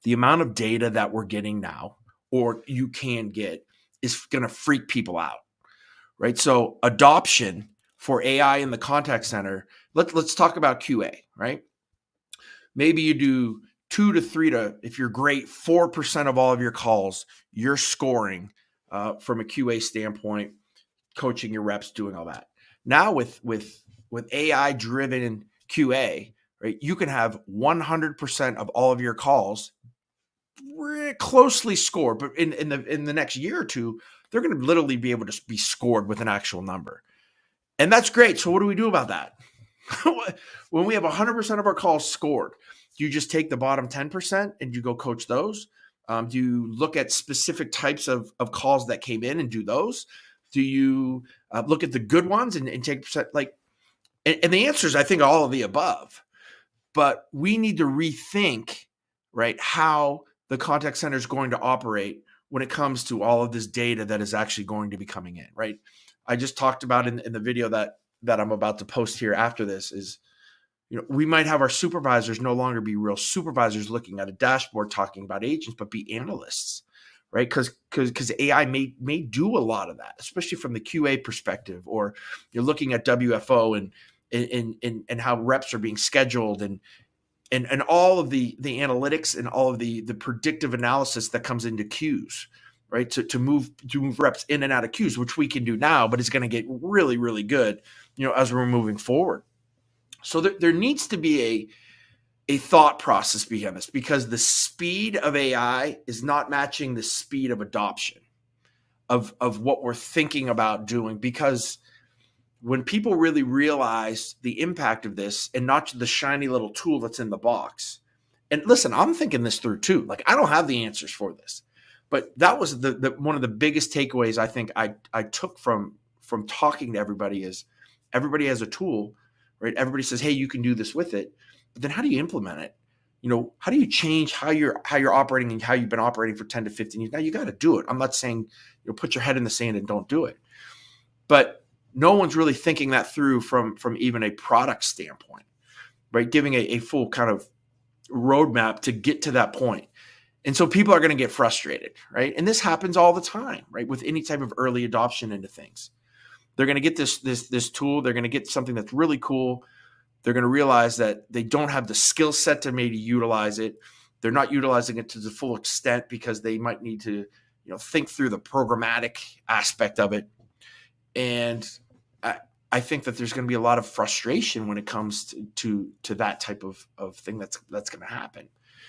the amount of data that we're getting now, or you can get, is going to freak people out, right? So adoption for AI in the contact center, let's talk about QA, right? Maybe you do 2 to 3 to, if you're great, 4% of all of your calls, you're scoring from a QA standpoint, coaching your reps, doing all that. Now with AI driven QA, right, you can have 100% of all of your calls closely scored, but in the next year or two, they're going to literally be able to be scored with an actual number. And that's great. So what do we do about that? When we have 100% of our calls scored, do you just take the bottom 10% and you go coach those? Do you look at specific types of calls that came in and do those? Do you look at the good ones and take percent? And the answer is, I think, all of the above. But we need to rethink, right, how the contact center is going to operate when it comes to all of this data that is actually going to be coming in, right? I just talked about in the video that I'm about to post here after this is, we might have our supervisors no longer be real supervisors looking at a dashboard talking about agents, but be analysts, right? Because AI may do a lot of that, especially from the QA perspective, or you're looking at WFO and how reps are being scheduled and all of the analytics and all of the predictive analysis that comes into queues, right? To move reps in and out of queues, which we can do now, but it's going to get really, really good, as we're moving forward. So there needs to be a thought process behind this, because the speed of AI is not matching the speed of adoption of what we're thinking about doing. Because when people really realize the impact of this and not the shiny little tool that's in the box, and listen, I'm thinking this through too. Like, I don't have the answers for this, but that was the one of the biggest takeaways I think I took from talking to everybody is everybody has a tool, right? Everybody says, hey, you can do this with it, but then how do you implement it? How do you change how you're operating and how you've been operating for 10 to 15 years? Now you got to do it. I'm not saying, put your head in the sand and don't do it, but no one's really thinking that through from even a product standpoint, right? Giving a full kind of roadmap to get to that point. And so people are going to get frustrated, right? And this happens all the time, right? With any type of early adoption into things. They're going to get this tool. They're going to get something that's really cool. They're going to realize that they don't have the skill set to maybe utilize it. They're not utilizing it to the full extent because they might need to, think through the programmatic aspect of it. And I think that there's going to be a lot of frustration when it comes to that type of thing that's going to happen.